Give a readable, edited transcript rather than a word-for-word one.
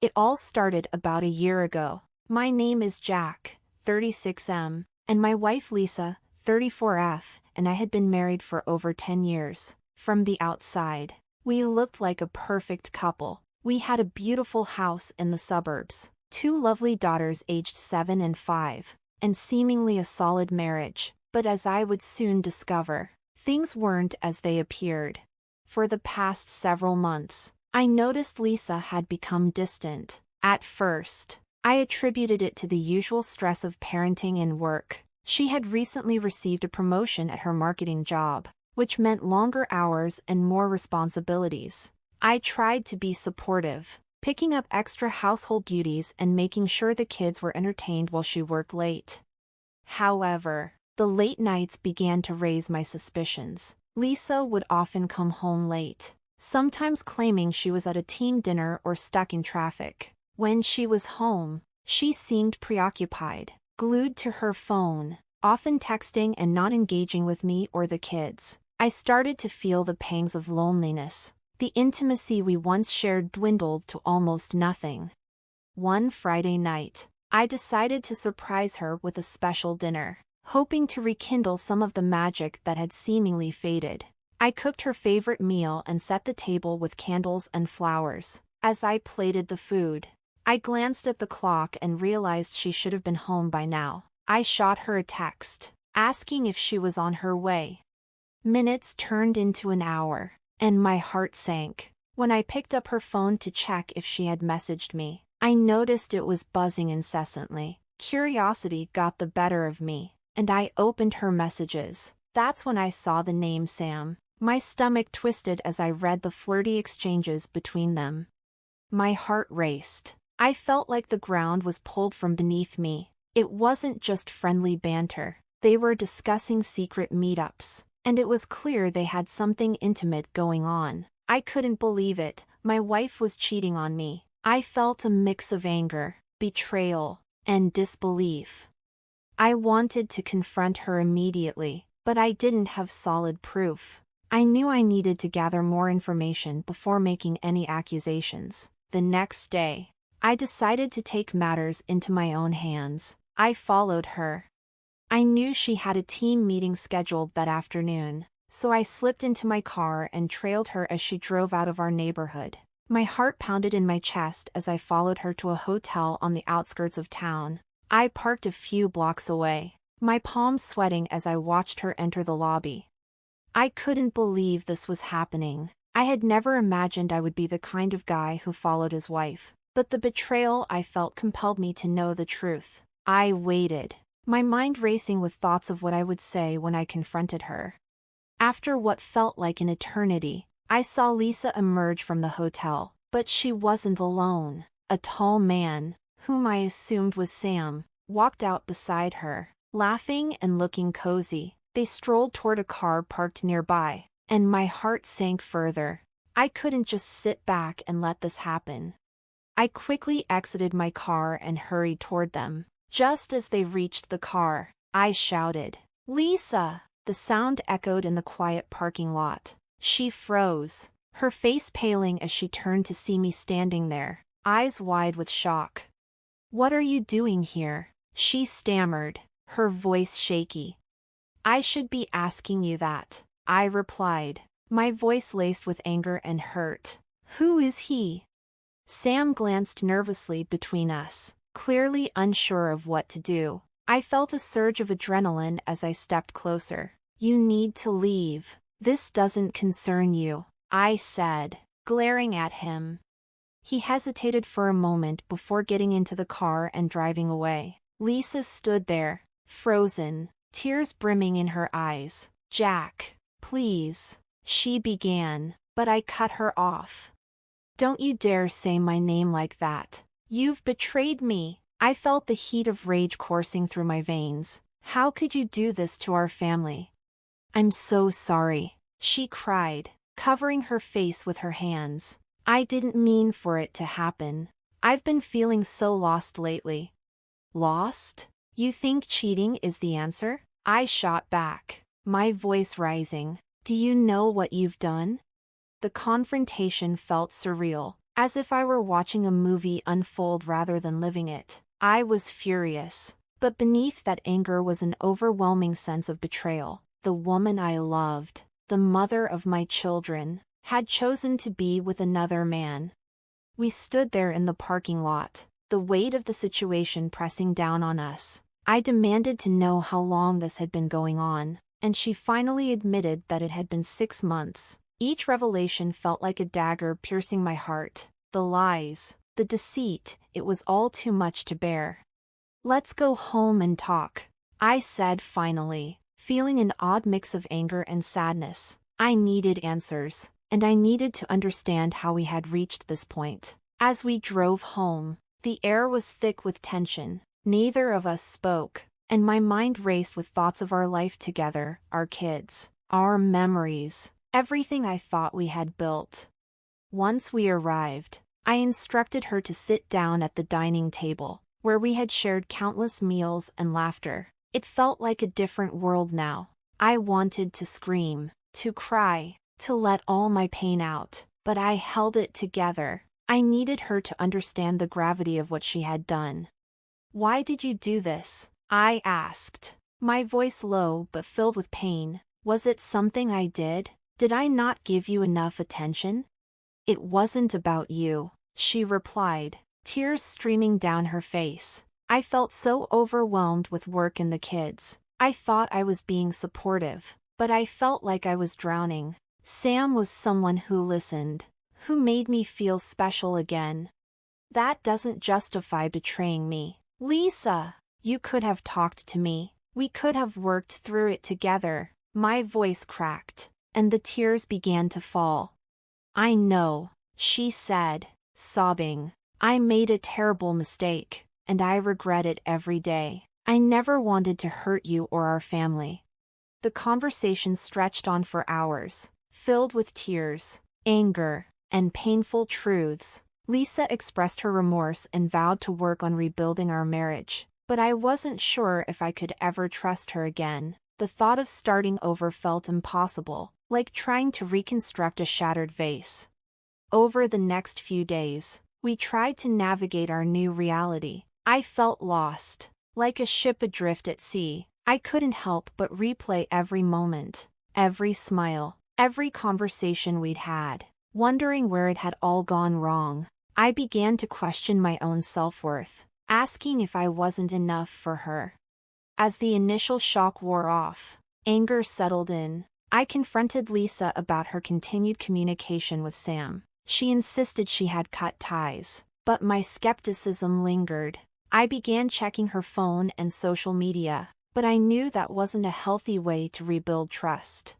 It all started about a year ago. My name is Jack, 36M, and my wife Lisa, 34F, and I had been married for over 10 years. From the outside, we looked like a perfect couple. We had a beautiful house in the suburbs, 2 lovely daughters aged 7 and 5, and seemingly a solid marriage. But as I would soon discover, things weren't as they appeared. For the past several months, I noticed Lisa had become distant. At first, I attributed it to the usual stress of parenting and work. She had recently received a promotion at her marketing job, which meant longer hours and more responsibilities. I tried to be supportive, picking up extra household duties and making sure the kids were entertained while she worked late. However, the late nights began to raise my suspicions. Lisa would often come home late, sometimes claiming she was at a team dinner or stuck in traffic. When she was home, she seemed preoccupied, glued to her phone, often texting and not engaging with me or the kids. I started to feel the pangs of loneliness. The intimacy we once shared dwindled to almost nothing. One Friday night, I decided to surprise her with a special dinner, hoping to rekindle some of the magic that had seemingly faded. I cooked her favorite meal and set the table with candles and flowers. As I plated the food, I glanced at the clock and realized she should have been home by now. I shot her a text, asking if she was on her way. Minutes turned into an hour, and my heart sank. When I picked up her phone to check if she had messaged me, I noticed it was buzzing incessantly. Curiosity got the better of me, and I opened her messages. That's when I saw the name Sam. My stomach twisted as I read the flirty exchanges between them. My heart raced. I felt like the ground was pulled from beneath me. It wasn't just friendly banter. They were discussing secret meetups, and it was clear they had something intimate going on. I couldn't believe it. My wife was cheating on me. I felt a mix of anger, betrayal, and disbelief. I wanted to confront her immediately, but I didn't have solid proof. I knew I needed to gather more information before making any accusations. The next day, I decided to take matters into my own hands. I followed her. I knew she had a team meeting scheduled that afternoon, so I slipped into my car and trailed her as she drove out of our neighborhood. My heart pounded in my chest as I followed her to a hotel on the outskirts of town. I parked a few blocks away, my palms sweating as I watched her enter the lobby. I couldn't believe this was happening. I had never imagined I would be the kind of guy who followed his wife, but the betrayal I felt compelled me to know the truth. I waited, my mind racing with thoughts of what I would say when I confronted her. After what felt like an eternity, I saw Lisa emerge from the hotel, but she wasn't alone. A tall man, whom I assumed was Sam, walked out beside her, laughing and looking cozy. They strolled toward a car parked nearby, and my heart sank further. I couldn't just sit back and let this happen. I quickly exited my car and hurried toward them. Just as they reached the car, I shouted, "Lisa!" The sound echoed in the quiet parking lot. She froze, her face paling as she turned to see me standing there, eyes wide with shock. "What are you doing here?" she stammered, her voice shaky. "I should be asking you that," I replied, my voice laced with anger and hurt. "Who is he?" Sam glanced nervously between us, clearly unsure of what to do. I felt a surge of adrenaline as I stepped closer. "You need to leave. This doesn't concern you," I said, glaring at him. He hesitated for a moment before getting into the car and driving away. Lisa stood there, frozen, tears brimming in her eyes. "Jack, please," she began, but I cut her off. "Don't you dare say my name like that. You've betrayed me." I felt the heat of rage coursing through my veins. "How could you do this to our family?" "I'm so sorry," she cried, covering her face with her hands. "I didn't mean for it to happen. I've been feeling so lost lately." "Lost? You think cheating is the answer?" I shot back, my voice rising. "Do you know what you've done?" The confrontation felt surreal. as if I were watching a movie unfold rather than living it. I was furious. But beneath that anger was an overwhelming sense of betrayal. The woman I loved, the mother of my children, had chosen to be with another man. We stood there in the parking lot, the weight of the situation pressing down on us. I demanded to know how long this had been going on, and she finally admitted that it had been 6 months. Each revelation felt like a dagger piercing my heart. The lies, the deceit, it was all too much to bear. "Let's go home and talk," I said finally, feeling an odd mix of anger and sadness. I needed answers, and I needed to understand how we had reached this point. As we drove home, the air was thick with tension. Neither of us spoke, and my mind raced with thoughts of our life together, our kids, our memories, everything I thought we had built. Once we arrived, I instructed her to sit down at the dining table, where we had shared countless meals and laughter. It felt like a different world now. I wanted to scream, to cry, to let all my pain out, but I held it together. I needed her to understand the gravity of what she had done. "Why did you do this?" I asked, my voice low but filled with pain. "Was it something I did? Did I not give you enough attention?" "It wasn't about you," she replied, tears streaming down her face. I felt so overwhelmed with work and the kids. I thought I was being supportive, but I felt like I was drowning. Sam was someone who listened, who made me feel special again. "That doesn't justify betraying me. Lisa, you could have talked to me. We could have worked through it together." My voice cracked, and the tears began to fall. "I know," she said, sobbing. "I made a terrible mistake, and I regret it every day. I never wanted to hurt you or our family." The conversation stretched on for hours, filled with tears, anger, and painful truths. Lisa expressed her remorse and vowed to work on rebuilding our marriage, but I wasn't sure if I could ever trust her again. The thought of starting over felt impossible, like trying to reconstruct a shattered vase. Over the next few days, we tried to navigate our new reality. I felt lost, like a ship adrift at sea. I couldn't help but replay every moment, every smile, every conversation we'd had, wondering where it had all gone wrong. I began to question my own self-worth, asking if I wasn't enough for her. As the initial shock wore off, anger settled in. I confronted Lisa about her continued communication with Sam. She insisted she had cut ties, but my skepticism lingered. I began checking her phone and social media, but I knew that wasn't a healthy way to rebuild trust.